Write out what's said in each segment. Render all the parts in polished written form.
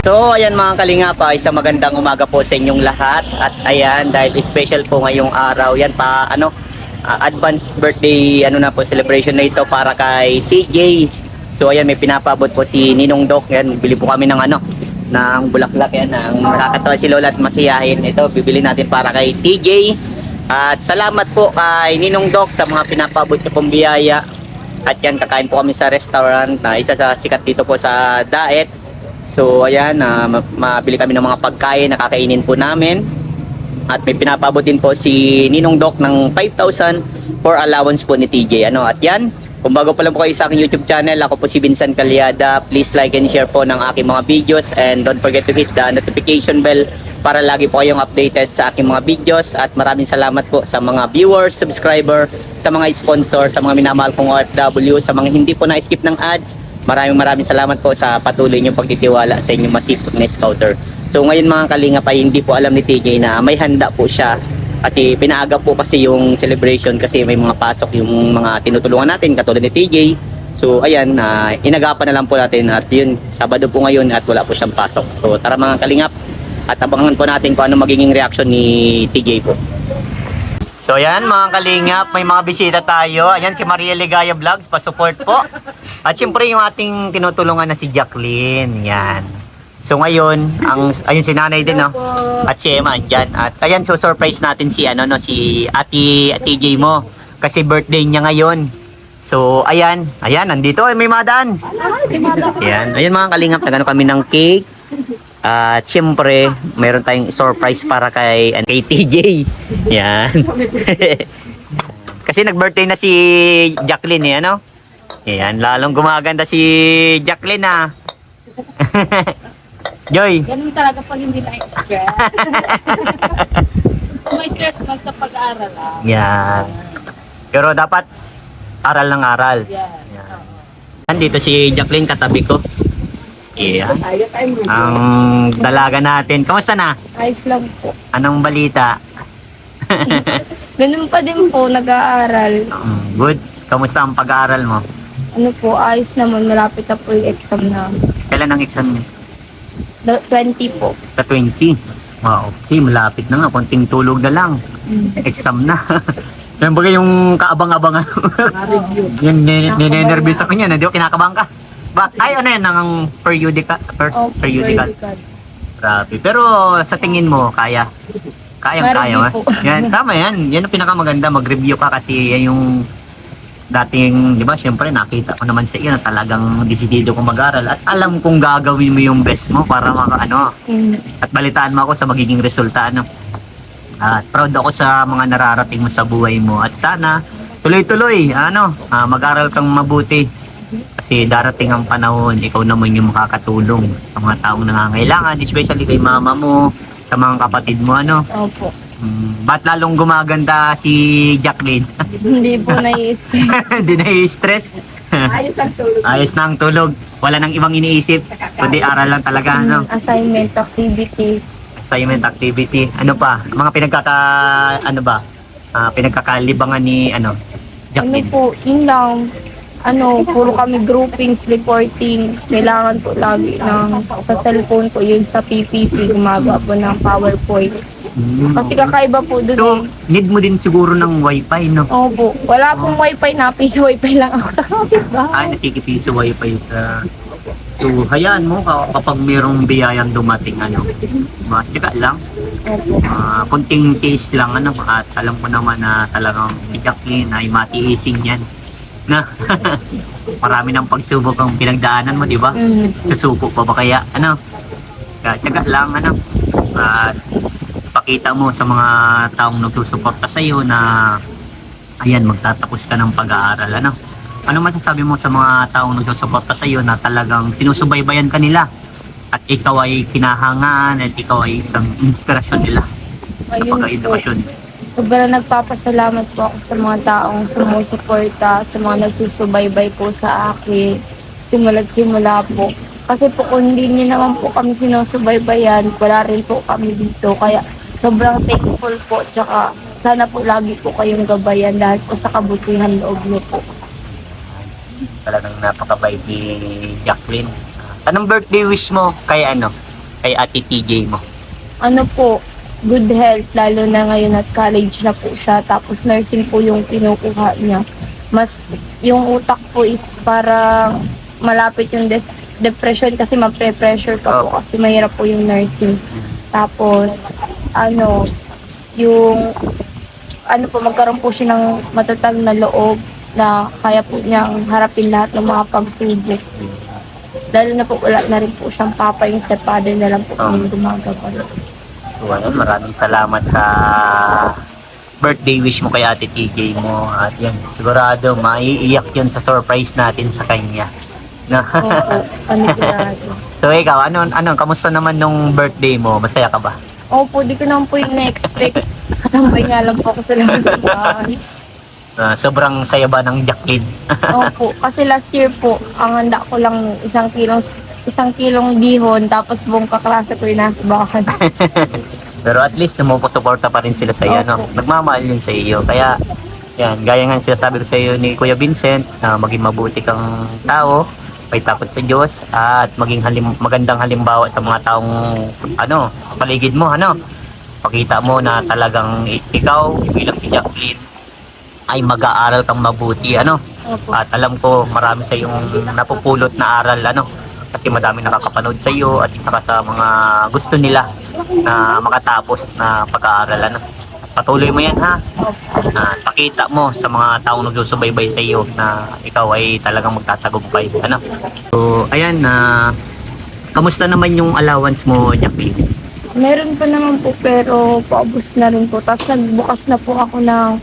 So ayan mga kalinga pa, isang magandang umaga po sa inyong lahat. At ayan, dahil special po ngayong araw, yan pa advanced birthday na po celebration na ito para kay TJ. So ayan, may pinapabot po si Ninong Doc. Yan, bili po kami ng ng bulaklak yan, ng nakakatawa si Lola at masiyahin. Ito, bibili natin para kay TJ. At salamat po kay Ninong Doc sa mga pinapabot niyo pong biyaya. At yan, kakain po kami sa restaurant na isa sa sikat dito po sa Daet. So ayan, mabili kami ng mga pagkain na kakainin po namin. At may pinapabot din po si Ninong Doc ng 5,000 for allowance po ni TJ. At yan, kung bago pa lang po kayo sa aking YouTube channel, ako po si Vincent Calyada. Please like and share po ng aking mga videos. And don't forget to hit the notification bell para lagi po kayong updated sa aking mga videos. At maraming salamat po sa mga viewers, subscriber, sa mga sponsor, sa mga minamahal kong OFW, sa mga hindi po na-skip ng ads. Maraming salamat po sa patuloy niyong pagtitiwala sa inyong masipag na scouter. So ngayon mga kalinga pa, hindi po alam ni TJ na may handa po siya. Kasi pinaaga po kasi yung celebration kasi may mga pasok yung mga tinutulungan natin katulad ni TJ. So ayan, inagapan na lang po natin at yun, Sabado po ngayon at wala po siyang pasok. So tara mga kalingap at abangan po natin kung ano magiging reaction ni TJ po. So ayan mga kalingap, may mga bisita tayo. Ayan si Maria Ligaya Vlogs, pa-support po. At siyempre yung ating tinutulungan na si Jacqueline. Yan. So ngayon, ayun si Nanay din, no? At si Emma andyan. At ayan, so surprise natin si si Ate TJ mo kasi birthday niya ngayon. So ayan, nandito ay may madaan. Ayan, mga kalingap, nagano kami ng cake. At siyempre, meron tayong surprise para kay TJ. Yan. Kasi nag-birthday na si Jacqueline, Yan, lalong gumaganda si Jacqueline, Joy. Ganun talaga pag hindi na-stress. May stress man sa pag-aaral, Yan. Pero dapat aral ng aral. Yan. Nandito si Jacqueline katabi ko. Yan. Ang dalaga natin. Kamusta na? Ayos lang po. Anong balita? Ganun pa din po, nag-aaral. Good. Kamusta ang pag-aaral mo? Ano po, ayos naman. Malapit na po yung exam na. Kailan ang exam niyo? 20 po. Sa 20. Wow, okay, malapit na nga. Konting tulog na lang. Exam na. Yan ba yung kaabang-abangan? Yung ninenervous ako niyan. Di ba kinakabahan ka? Ay, yan? Ang periodical? Periodical. Grabe. Pero sa tingin mo, kaya? Kayang-kaya. Yan, tama yan. Yan ang pinakamaganda. Mag-review ka kasi yan yung dating, di ba, syempre nakita ko naman sa iyo na talagang desidido kong mag-aral at alam kong gagawin mo yung best mo para at balitaan mo ako sa magiging resulta, At proud ako sa mga nararating mo sa buhay mo at sana tuloy-tuloy, mag-aral kang mabuti kasi darating ang panahon, ikaw naman yung makakatulong sa mga taong nangangailangan, especially kay mama mo, sa mga kapatid mo, Opo. Ba't lalong gumaganda si Jacqueline? Hindi po nai-stress. Hindi na-stress. Ayos ang tulog. Ayos na ang tulog. Wala nang ibang iniisip. Kundi aral lang talaga, Assignment, activity. Assignment, activity. Ano pa? Mga pinagkakalibangan ni, Jacqueline. Po, yun lang. Puro kami groupings, reporting. Kailangan po lagi sa cellphone ko, yun sa PPT, gumagawa po ng PowerPoint. Kasi kakaiba po doon. So, need mo din siguro ng wifi, no? Opo. Wala pong wifi na. Piso wifi lang ako sa kapitbahay. Nakikipiso wifi ka. So, hayaan mo kapag mayroong biyayang dumating, Tsaka lang. Opo. Kunting taste lang, at alam ko naman na talagang si Jacqueline ay matiising yan. Na, marami ng pagsubok ang pinagdaanan mo, di ba? Susuko pa ba kaya? Tsaka lang, at pakita mo sa mga taong nagsusuporta sa iyo na ayan, magtatapos ka ng pag-aaral, Ano masasabi mo sa mga taong nagsusuporta sa iyo na talagang sinusubaybayan ka nila at ikaw ay kinahangan at ikaw ay isang inspirasyon nila sa pag-edukasyon? Sobrang nagpapasalamat po ako sa mga taong sumusuporta, sa mga nagsusubaybay po sa akin, simula't simula po. Kasi po kung hindi niyo naman po kami sinusubaybayan, wala rin po kami dito. Kaya sobrang thankful po, tsaka sana po lagi po kayong gabayan dahil po sa kabutihan loob niyo po. Talagang napakabait ni Jacqueline. Anong birthday wish mo kay kay Ate TJ mo? Ano po, good health, lalo na ngayon at college na po siya. Tapos nursing po yung kinukuha niya. Mas, yung utak po is parang malapit yung depression kasi ma-pressure pa po kasi mahirap po yung nursing. Tapos, ano, yung, ano po, magkaroon po siya ng matatag na loob na kaya po niyang harapin lahat ng mga pagsubok. Lalo na po, wala na rin po siyang papa, yung stepfather na lang po yung gumagawa. So, maraming salamat sa birthday wish mo kay Ate TJ mo. At yan, sigurado maiiyak yun sa surprise natin sa kanya. No? Oo, panigurado. So ikaw, kamusta naman nung birthday mo? Masaya ka ba? Opo, di ko naman po yung na-expect. Katambay nga lang po ako sa labas ng bahay. Sobrang saya ba ng Jacqueline? Opo, kasi last year po, ang handa ko lang isang kilong dihon, tapos buong kaklase ko yung nasa bahay. Pero at least sumusuporta pa rin sila sa iyo, no? Opo. Nagmamahal yun sa iyo. Kaya, yan, gaya nga sila sabi ko sa iyo ni Kuya Vincent, maging mabuti kang tao, may takot sa Diyos, at maging magandang halimbawa sa mga taong, paligid mo, Pakita mo na talagang ikaw, bilang si Jacqueline, ay mag-aaral kang mabuti, Opo. At alam ko marami sa yung napupulot na aral, kasi madami nakakapanood sa iyo at isa ka sa mga gusto nila na makatapos na pag-aaral, Patuloy mo yan, ha? Pakita mo sa mga taong nagsusubaybay sa iyo na ikaw ay talagang magtatagumpay, So, ayan, kamusta naman yung allowance mo, Jacqueline? Meron pa naman po, pero paubos na rin po. Tapos nagbukas na po ako ng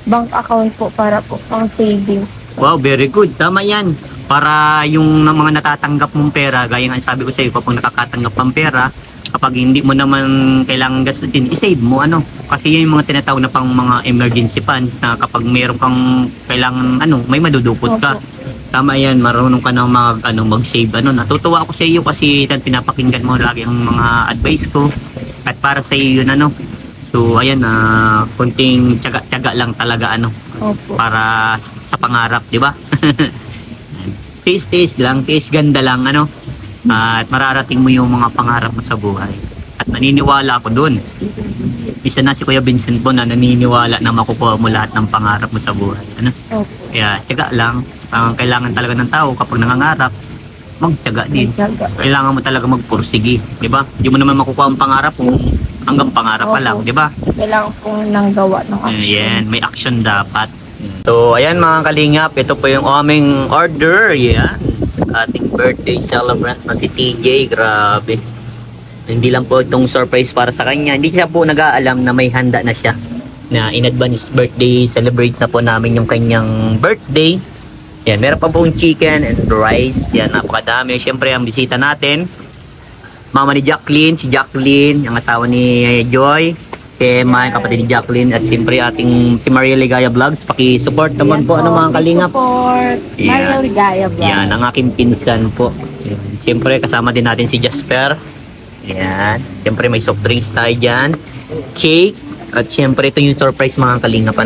bank account po para po pang savings. Wow, very good. Tama yan. Para yung mga natatanggap mong pera, gaya nga sabi ko sa iyo, kapag nakakatanggap ng pera, kapag hindi mo naman kailangan gastusin, isave mo, Kasi yan yung mga tinatawag na pang mga emergency funds na kapag meron kang kailangan, may madudukot ka. Opo. Tama yan, marunong ka na mag-save, Natutuwa ako sa iyo kasi pinapakinggan mo lagi ang mga advice ko. At para sa iyo yun, So, ayan, konting tiyaga lang talaga, Opo. para sa pangarap, di ba? Tiis lang, tiis ganda lang, at mararating mo yung mga pangarap mo sa buhay. At naniniwala ako dun. Isa na si Kuya Vincent po na naniniwala na makukuha mo lahat ng pangarap mo sa buhay, Opo. Kaya, tiyaga lang. Ang kailangan talaga ng tao kapag nangangarap, magtiyaga din. Tiyaga. Kailangan mo talaga magpursigi, di ba? Hindi mo naman makukuha ang pangarap kung hanggang pangarap pa lang, Opo. di ba? Kailangan pong nanggawa ng action. Ayan, may action dapat. So, ayan mga kalingap, ito po yung aming order. Yan, sa ating birthday celebrant na si TJ. Grabe. Hindi lang po itong surprise para sa kanya. Hindi siya po nag-aalam na may handa na siya. Na in advance birthday, celebrate na po namin yung kanyang birthday. Yan, meron pa pong chicken and rice. Yan, napakadami. Siyempre, ang bisita natin, mama ni Jacqueline, si Jacqueline, ang asawa ni Joy, si Emma, yung kapatid ni Jacqueline, at siyempre si Maria Ligaya Vlogs. Paki-support naman po, mga kalingap. Support. Yan. Maria Ligaya Vlog. Yan, ang aking pinsan po. Yan. Siyempre, kasama din natin si Jasper. Yan. Siyempre, may soft drinks tayo dyan. Cake. At siyempre, ito yung surprise mga kalingap.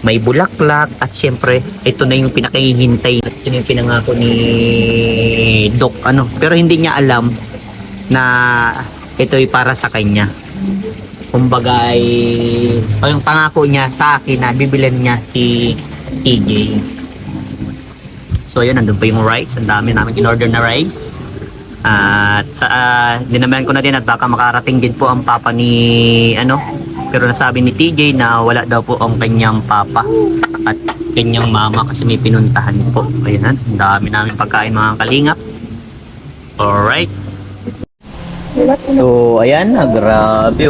May bulaklak. At siyempre, ito na yung pinakahihintay. Ito na yung pinangako ni Doc. Pero hindi niya alam na ito'y para sa kanya. Kumbaga yung pangako niya sa akin na bibilan niya si TJ. So yun, nandun pa yung rice. Ang dami namin in-order na rice. At dinamayan ko na din at baka makarating din po ang papa ni pero nasabi ni TJ na wala daw po ang kanyang papa at kanyang mama kasi may pinuntahan po. Ayan, ang dami namin pagkain mga kalingap. Alright. So, ayan, grabe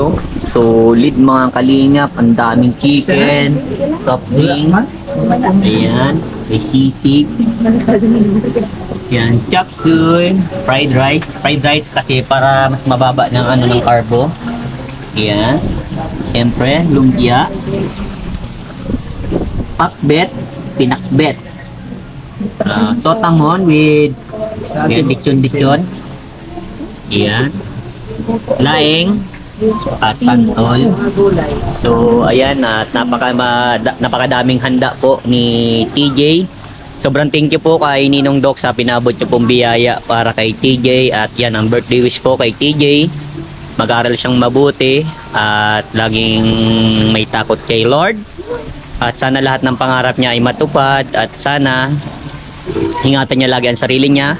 solid mga kalingap, ang daming chicken, soft drinks, ayan, may sisig, ayan, chop suey, fried rice kasi para mas mababa ng ng carbo, ayan, siyempre, lumpia, pakbet, pinakbet, sotamon with lechon, ayan, laing, at santol. So, ayan, at napakadaming handa po ni TJ. sobrang thank you po kay Ninong Doc sa pinabot niyo pong biyaya para kay TJ. At yan, ang birthday wish ko kay TJ. Mag-aral siyang mabuti at laging may takot kay Lord. At sana lahat ng pangarap niya ay matupad at sana ingatan niya lagi ang sarili niya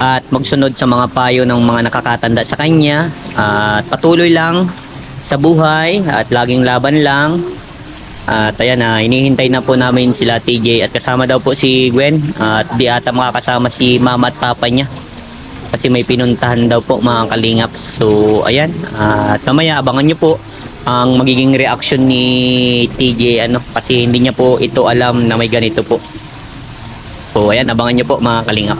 at magsunod sa mga payo ng mga nakakatanda sa kanya. At patuloy lang sa buhay at laging laban lang. At ayan na, hinihintay na po namin sila TJ at kasama daw po si Gwen at di ata makakasama si mama at papa niya kasi may pinuntahan daw po mga kalingap. So ayan, at mamaya abangan nyo po ang magiging reaction ni TJ kasi hindi niya po ito alam na may ganito po. So ayan, abangan nyo po mga kalingap.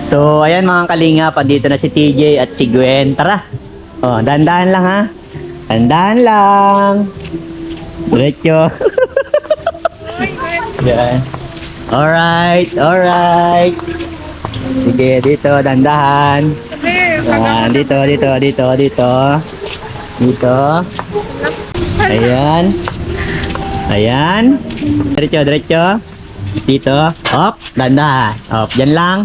So ayan mga kalingap, andito na si TJ at si Gwen. Tara, dahan-dahan lang ha, dahan-dahan lang. Diretso. Yan. Alright, alright. Sige, dito, dandahan. Yan, dito. Dito. Ayan. Ayan. Diretso. Dito. Hop, dandahan. Hop, dyan lang.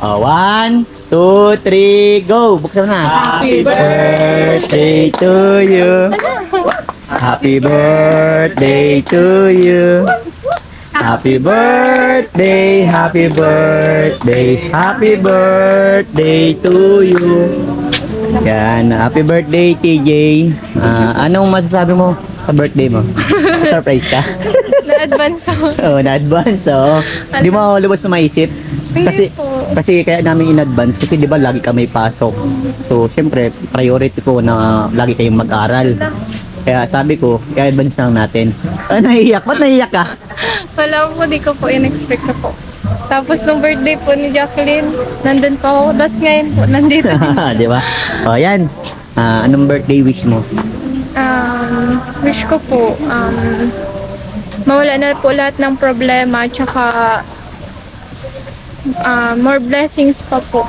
1, 2, 3, go! Buksan na. Happy birthday to you. Happy birthday to you. Happy birthday, happy birthday, happy birthday to you. Yan, happy birthday TJ. Anong masasabi mo sa birthday mo? Surprise ka? Na-advance ako. Oo, na-advance. Di mo lubos na maisip? Kasi kaya namin in-advance kasi di ba lagi ka may pasok. So, syempre, priority ko na lagi kayong mag-aral. Kaya sabi ko, i-advance lang natin. Nahiyak? Ba't nahiyak ka? Wala po, di ko po in-expect na po. Tapos nung birthday po ni Jacqueline, nandun pa ako. Tapos ngayon po, nandito. Di ba? O, yan. Anong birthday wish mo? Wish ko po, mawala na po lahat ng problema, tsaka more blessings pa po.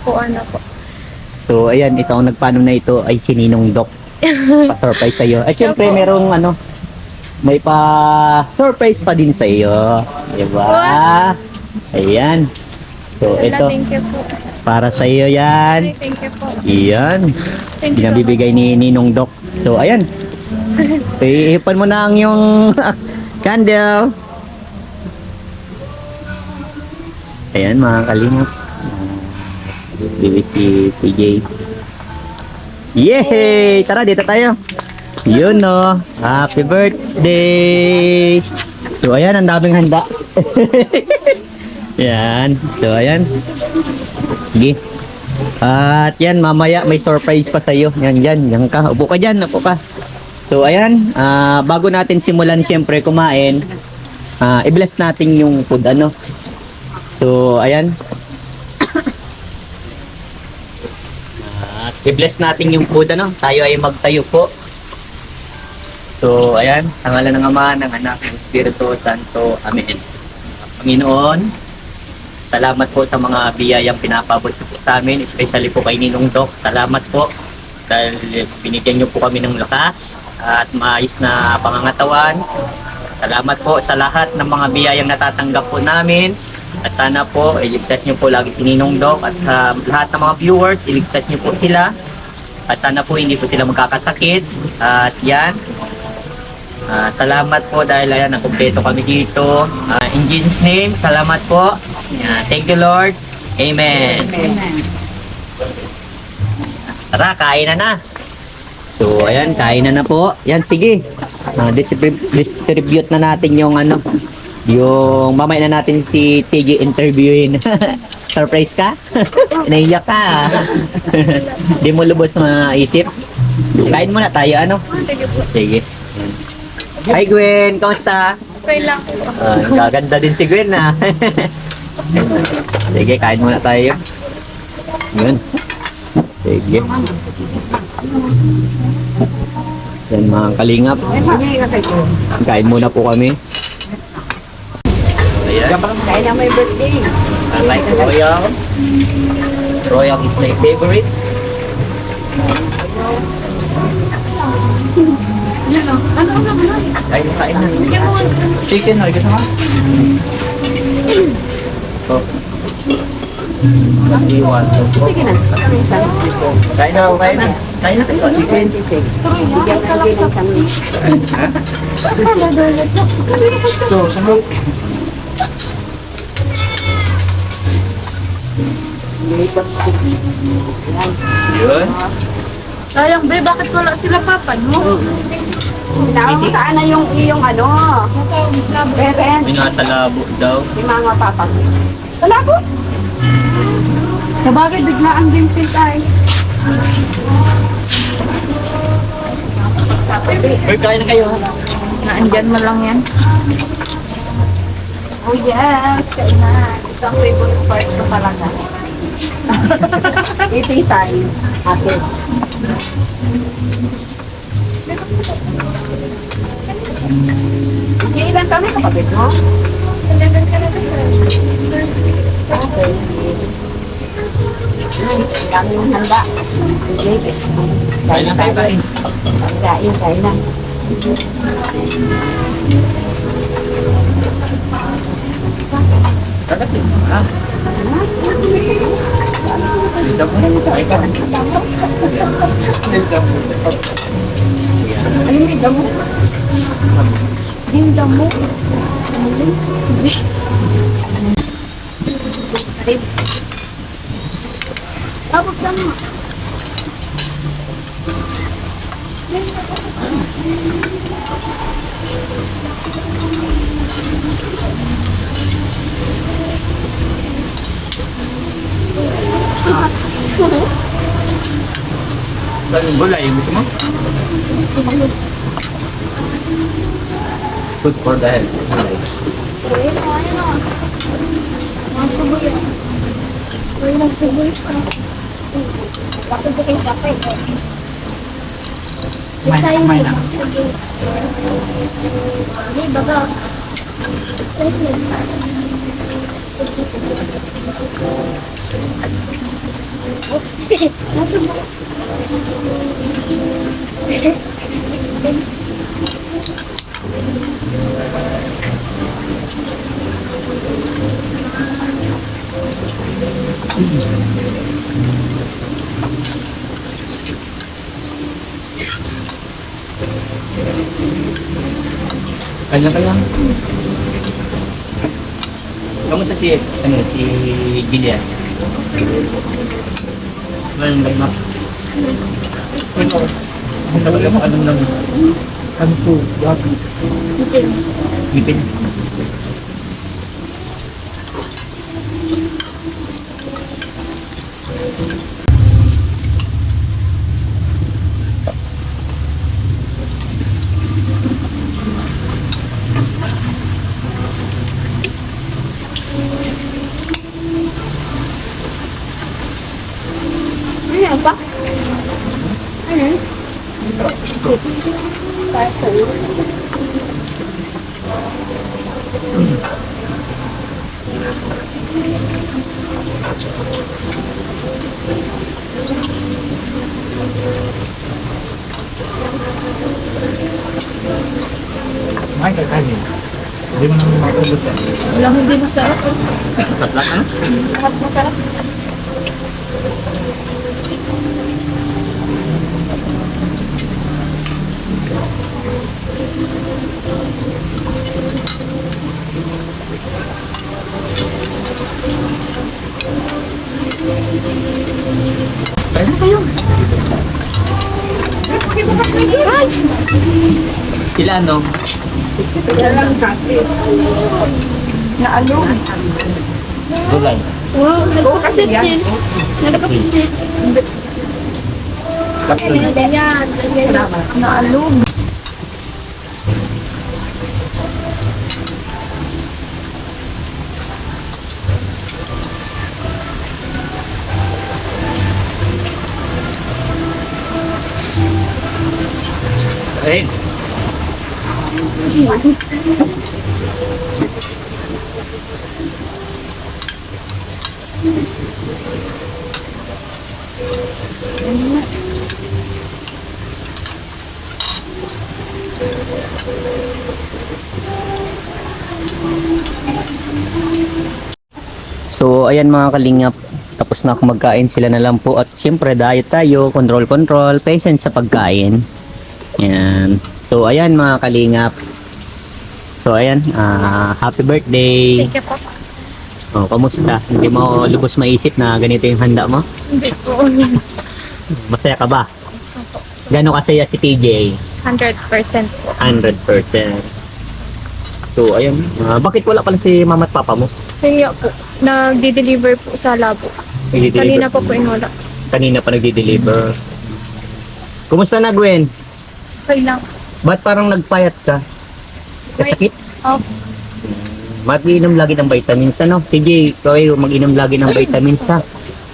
Po. So, ayan, ito ang nagpaano na ito ay si Ninong Doc. Pa-surprise sa'yo. At syempre, merong may pa-surprise pa din sa'yo. Diba? Ayan. So, ito. Thank you po. Para sa'yo yan. Thank you po. Iyan. Thank you. Binabibigay ni Ninong Doc. So, ayan. Ihipan mo na ang yung candle. Ayan, mga kalingap. Bibig si TJ. Yay! Tara, dito tayo. Yun no. Happy birthday! So, ayan, ang daming handa. Yan. So, ayan. Sige. At yan, mamaya may surprise pa sa'yo. Yan, yan ka. Upo ka dyan, upo ka. So, ayan. Bago natin simulan, syempre, kumain, i-bless natin yung food, So, ayan. I-bless natin yung food, Tayo ay magtayo po. So, ayan. Sa ngalan ng Ama, ng Anak, ng Espiritu Santo. Amen. Panginoon, salamat po sa mga biyayang pinapabot po sa amin, especially po kay Ninong Doc. Salamat po dahil binigyan niyo po kami ng lakas at maayos na pangangatawan. Salamat po sa lahat ng mga biyayang natatanggap po namin. At sana po, iligtas niyo po lagi si Ninong Doc at sa lahat ng mga viewers, iligtas niyo po sila. At sana po hindi po sila magkakasakit. At yan. Salamat po dahil ayan, nakumpleto kami dito. In Jesus' name, salamat po. Thank you, Lord. Amen. Tara, kain na. So, ayan, kain na po. Yan, sige. Distribute na natin yung yung mamaya na natin si TJ interviewin. Surprise ka? Naiyak ka. Di mo lubos maisip. Kain muna tayo, Sige. Hi Gwen, kamusta? Okay lang po. Gaganda din si Gwen, Sige, kain muna tayo. Yun. Sige. Yan mga kalingap. Kain muna po kami. Kaya na may birthday. I like Royal. Royal is my favorite. Yan o. Ano? Kain na. Bigyan mo nga. Chicken, o. Gusto mo? Oh. Iwan. Sige na. Kain na ako, kain na. Kain na kayo. Chicken. 26. Bigyan ka lang ng sandwich. Ha? Ito, sunod. Yun. Sayang, be, bakit wala sila papan mo? Tawag mo sana yung iyong ano. Parents. May nasa labo daw. Yung mga papa. Wala ko. Sabagay, biglaan din tayo. Uy, kain na kayo. Naandyan mo lang yan. Oh yes, kainan. Ito ang favorite part ko talaga. Eating time. Ate. Yung ilan kami kapatid mo? Okay. Ang dami ng handa. Kain na kayo, kain. Kain na. Kagat din. Ha? Dito po. Kain ka. Dito po. Ano yung damo? Yung damo. Tapos lang mo. Kain gulay. Gusto mo? Food for the health. Gulay. Kumain na. Kain na kayo. Kamusta si Gillian? Ngayon lang na. Ito. Ang talaga mo, anong nang... Ano po? Gabi. Ngipin. Ano ba? Ano? Parcel. Kumain ka kanin. Hindi mo naman makatulog yan. Walang hindi masarap. Tatla ka na? Lahat masarap. Kain na kayo. Sila ano? Naalog. Gulay. Wow, nagkapisit din. Nagkapisit. Tatlo. Naalog. Ayun. So ayan mga kalingap, tapos na ako magkain, sila na lang po. At syempre diet tayo, control, patience sa pagkain. Yan. So ayan mga kalingap. So ayan, happy birthday. Thank you po. Oh, kamusta? Hindi mo lubos maisip na ganito yung handa mo? Hindi po. Masaya ka ba? Gano'n kasaya si TJ? 100% po. 100%. So ayan, bakit wala pala si mama at papa mo? Yun nga po. Nagdi-deliver po sa labo. Nagdi-deliver? Kanina po inwala. Kanina pa nagdi-deliver. Kumusta na Gwen? Okay lang. Ba't parang nagpayat ka? Sakit? Oh, Mag-inom lagi ng vitamins, ano? Sige, kayo mag-inom lagi ng vitamins, ha?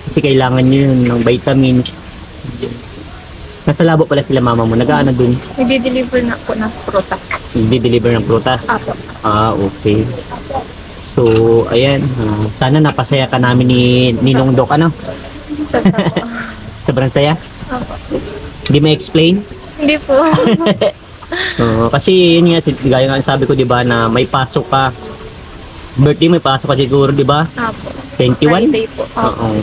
Kasi kailangan nyo yun ng vitamins. Nasa labo pala sila mama mo. Nag-ano dun? nagdi-deliver na po ng prutas. Hindi-deliver ng prutas? Apo. Okay. So, ayan. Sana napasaya ka namin ni Ninong Doc, ano? Sobrang saya? Apo. Hindi ma-explain? Hindi po. Kasi yun nga, gaya nga sabi ko, di ba, na may pasok ka. Birthday, may pasok ka siguro, di ba? Apo. 21? Friday po. Apo. Oo.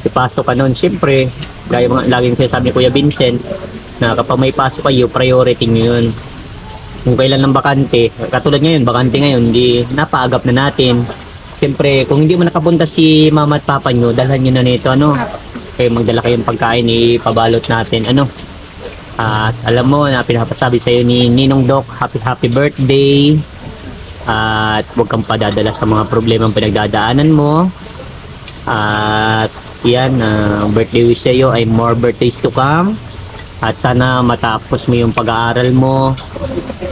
Ipasok ka noon, syempre, gaya mga laging sinasabi ni Kuya Vincent, na kapag may pasok kayo, priority nyo yun. Kung kailan ng bakante, katulad ngayon, bakante ngayon, hindi napaagap na natin. Syempre, kung hindi mo nakapunta si mama at papa nyo, dalhan nyo na nito, ano? Kaya magdala kayong pagkain, ipabalot natin, ano? At alam mo na pinapasabi sa'yo ni Ninong Doc, happy birthday. At huwag kang padadala sa mga problemang pinagdadaanan mo. At yan, birthday wish sa'yo ay more birthdays to come. At sana matapos mo yung pag-aaral mo.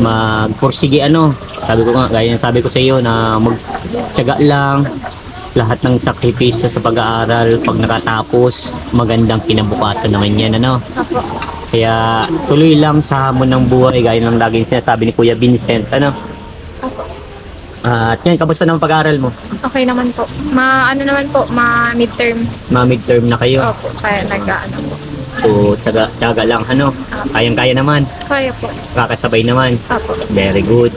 Magpursige, ano. Sabi ko nga, gaya ng sabi ko sa iyo na magtiyaga lang. Lahat ng sakripisyo sa pag-aaral, pag nakatapos, magandang kinabukasan naman yan, ano. Apo. Kaya tuloy lang sa hamon ng buhay, gaya ng laging sinasabi ni Kuya Vincent, ano. At yan, kamusta naman pag-aaral mo? Okay naman po. Ano naman po, midterm. Ma-midterm na kayo. Opo, kaya nag-ano po. So, tiyaga lang, ano. Kayang-kaya naman. Kaya po. Kakasabay naman. Apo. Very good.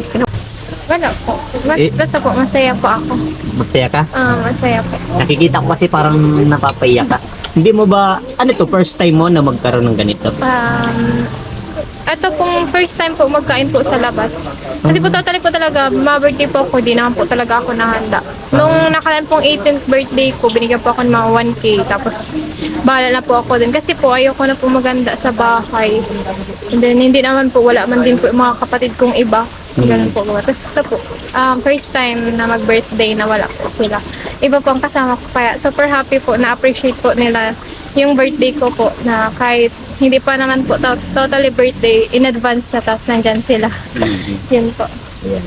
Wala po. Basta po, masaya po ako. Masaya ka? Masaya po. Nakikita ko kasi parang napapaiyak ka. Hindi mo ba, ano to, first time mo na magkaroon ng ganito? Ito pong first time po magkain po sa labas. Kasi po totally po talaga, ma-birthday po ako, di naman po talaga ako nahanda. Nung nakaraan pong 18th birthday ko, binigyan po ako ng mga 1K. Tapos, bahala na po ako din. Kasi po, ayoko na po maganda sa bahay. And then, hindi naman po, wala man din po yung mga kapatid kong iba. Ganun po. Tapos, ito po, first time na mag-birthday na wala po sila. Iba po ang kasama ko. Kaya, super happy po, na-appreciate po nila yung birthday ko po, na kahit hindi pa naman po totally birthday, in advance na, tapos nandyan sila. Yun po. Ayan.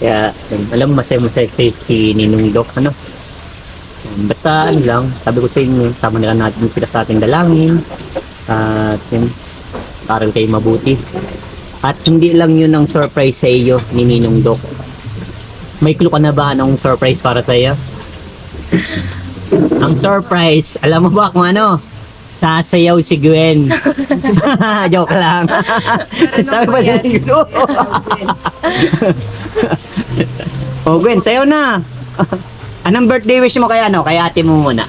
Kaya, alam mo, masaya si Ninong Doc, ano? Basta, ano lang, sabi ko sa inyo, sama na lang natin sila sa ating dalangin. At, yun, aral kayo mabuti. At hindi lang yun ang surprise sa iyo ni Ninong Doc. May clue ka na ba anong surprise para sa iyo? Ang surprise, alam mo ba kung ano? Sasayaw si Gwen. Joke lang. Sabi ba yun? Oh Gwen, sayaw na. Anong birthday wish mo kay ano? Kay ate mo muna.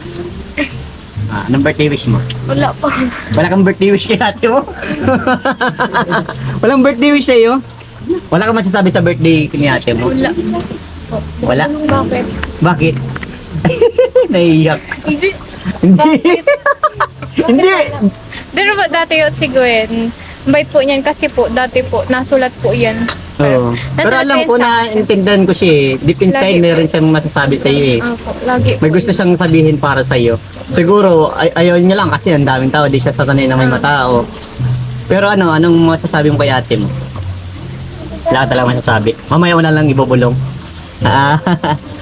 Anong birthday wish mo? Wala po. Wala kang birthday wish kay ate mo? Walang birthday wish sa'yo? Wala kang masasabi sa birthday ni ate mo? Wala. Wala? Bakit? Bakit? Naiiyak. Hindi. Hindi. Hindi. Pero ba dati yun si Gwen? Bait po niyan kasi po, dati po, nasulat po yan. Oo. Pero Nasulat alam yan ko sa na akin. intindihan ko siya eh. Deep inside, Lagi. meron siyang masasabi sa iyo eh. Opo, lagi May po. gusto siyang sabihin para sa iyo. Siguro, ayaw niya lang kasi ang daming tao. Di siya sasanay na may matao. Pero ano, anong masasabi mo kay ate mo? Wala ka talagang masasabi. Mamaya mo na lang ibubulong.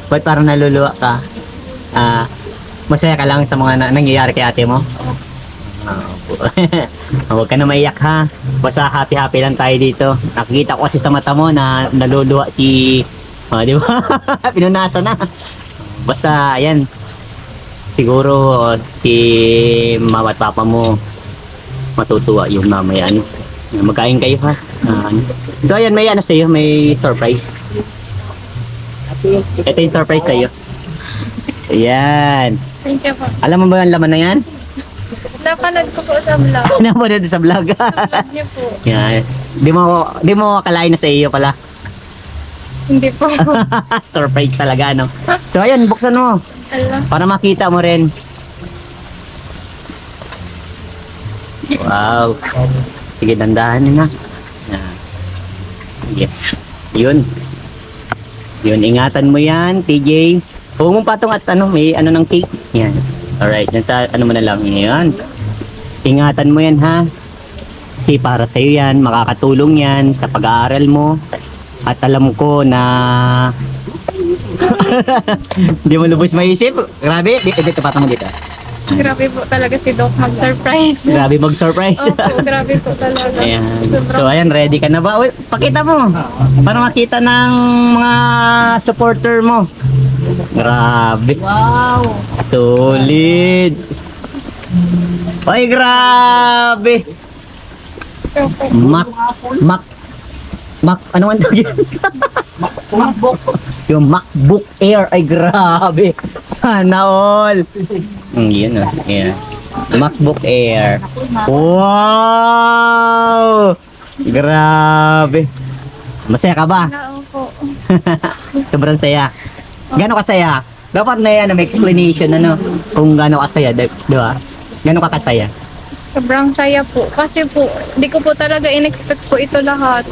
Ba't parang naluluwa ka? Masaya ka lang sa mga nangyayari kay ate mo? Huwag ka na maiyak ha. Basta happy lang tayo dito. Nakikita ko kasi sa mata mo na naluluwa si... di ba? Pinunasan na. Basta, ayan. Siguro si mama at papa mo matutuwa yung mamaya. Magkain kayo ha. So ayan, may ano sa'yo, may surprise. Ito yung surprise sa'yo. Ayan. Thank you po. Alam mo ba ang laman na yan? Napanood ko po sa vlog. Napanood sa vlog. Niyo po. Yan. Di mo akalain na sa iyo pala. Hindi po. Surprise talaga, no? So ayan, buksan mo. Ala. Para makita mo rin. Wow. Sige, dandahan na. Yan. Sige. Yun. Yun, ingatan mo yan, TJ. Huwag mong patong at ano, may ano ng cake. Yan. Alright, nasa ano mo na lang. Yan. Ingatan mo yan, ha? Kasi para sa'yo yan, makakatulong yan sa pag-aaral mo. At alam ko na hindi mo lubos maisip. Grabe, dito patong mo dito. Grabe po talaga si Doc mag-surprise. Grabe mag-surprise. Opo, grabe po talaga. Ayan. So ayan, ready ka na ba? Uy, pakita mo. Para makita ng mga supporter mo. Grabe. Wow. Solid. Ay, grabe. Mac, ano man tawag yun? MacBook. Yung MacBook Air, ay grabe. Sana all. Yun o. Yeah. MacBook Air. Wow! Grabe. Masaya ka ba? Oo po. Sobrang saya. Gano'n kasaya? Dapat na yan, may explanation, ano, kung gano'n kasaya, di ba? Gano'n ka kasaya? Sobrang saya po. Kasi po, di ko po talaga in-expect po ito lahat.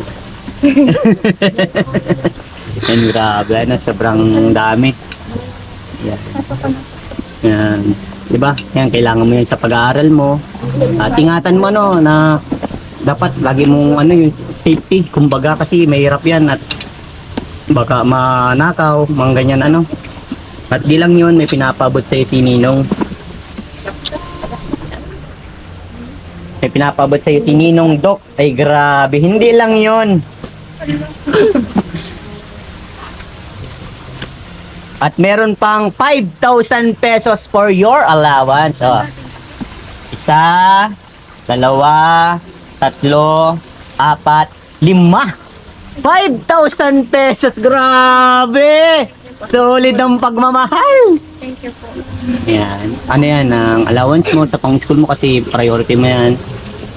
Yan, grabe, ano, sobrang dami. Yan. Pasok ko na. Yan. Di ba? Yan, kailangan mo yan sa pag-aaral mo. At ingatan mo, ano, na dapat lagi mong, ano, yung safety. Kumbaga, kasi mahirap yan at baka manakaw, mga ganyan, ano. At di lang yun, may pinapabot sa'yo si Ninong. May pinapabot sa'yo si Ninong Doc. Ay, grabe. Hindi lang yun. At meron pang 5,000 pesos for your allowance. Oh. Isa, dalawa, tatlo, apat, 5. 5,000 pesos. Grabe! Solid ang pagmamahal. Thank you po. Yan. Ano yan, ang allowance mo sa pang-school mo kasi priority mo yan.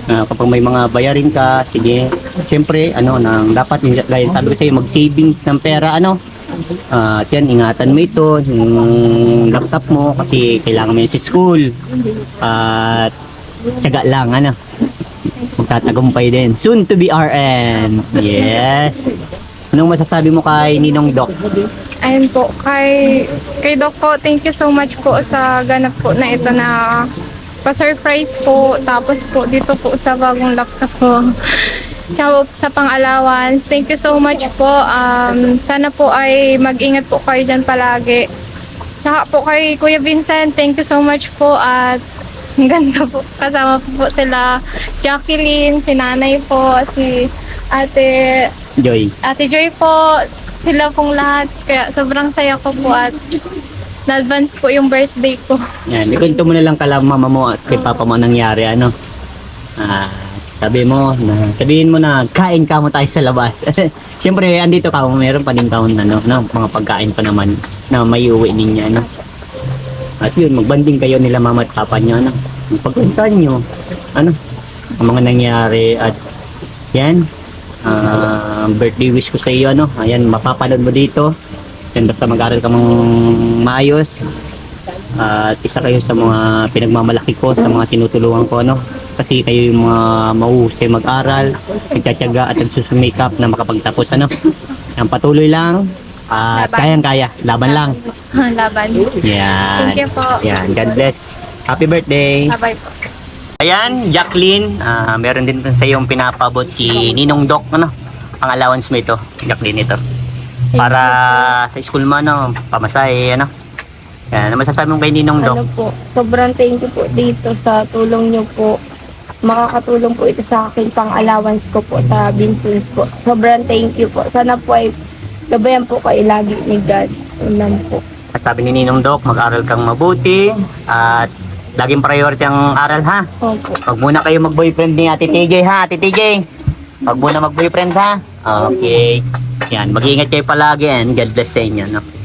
Kapag may mga bayarin ka, sige. Siyempre, ano, nang dapat, gaya sabi ko sa'yo, mag-savings ng pera, ano. At yan, ingatan mo ito, yung laptop mo, kasi kailangan mo yun sa school. At, tiyaga lang, ano. Magtatagumpay din. Soon to be RN. Yes. Anong masasabi mo kay Ninong Doc? Ayun po, kay Doc po, thank you so much po sa ganap po na ito na pa-surprise po. Tapos po, dito po sa bagong laptop po. Tsaka po sa pang-allowance. Thank you so much po. Sana po ay mag-ingat po kayo dyan palagi. Tsaka po kay Kuya Vincent, thank you so much po. At ang ganda po. Kasama po sila Jacqueline, si Nanay po, si Ate Joy po. Sila pong lahat. Kaya sobrang saya ko po at na-advance po yung birthday ko. Yan, ikwento mo na lang kala mama mo at kay papa mo nangyari, ano. Sabihin mo na kain ka mo tayo sa labas. Siyempre, andito ka mo, meron pa din taon ano, no, mga pagkain pa naman na may uwi ninyo, ano. At yun, magbanding kayo nila mama at papa nyo, ano. Pagkwentuhan nyo, ano, ang mga nangyari at yan, birthday wish ko sa iyo, ano. Ayan, mapapanood mo dito. Yan, basta mag-aral ka mong maayos. At isa kayo sa mga pinagmamalaki ko, sa mga tinutulungan ko, ano. Kasi kayo yung mga mahusay mag-aral, nagtatiyaga at nagsusumikap na makapagtapos, ano. Yan, patuloy lang. At kayang-kaya, laban lang. Laban. Yan. Thank you po. Yan, God bless. Happy birthday. Bye-bye po. Ayan, Jacqueline, meron din sa iyong pinapabot si Ninong Doc, ano. Ang allowance mo ito, Jacqueline, ito. Para sa school mo, ano, pamasahe, ano. Yan, ano masasabi mo kay Ninong Doc? Ano po, sobrang thank you po dito sa tulong niyo po. Makakatulong po ito sa akin pang allowance ko po sa Vincent's po. Sobrang thank you po. Sana po ay gabayan po kayo lagi ni God. Ulan po. At sabi ni Ninong Doc, mag-aral kang mabuti at laging priority ang aral, ha. Opo. Huwag muna kayo mag-boyfriend ni Ate TJ, ha, Ate TJ. Huwag muna mag-boyfriend ha. Okay. Yan, mag-iingat kayo palagi and God bless sa inyo, no?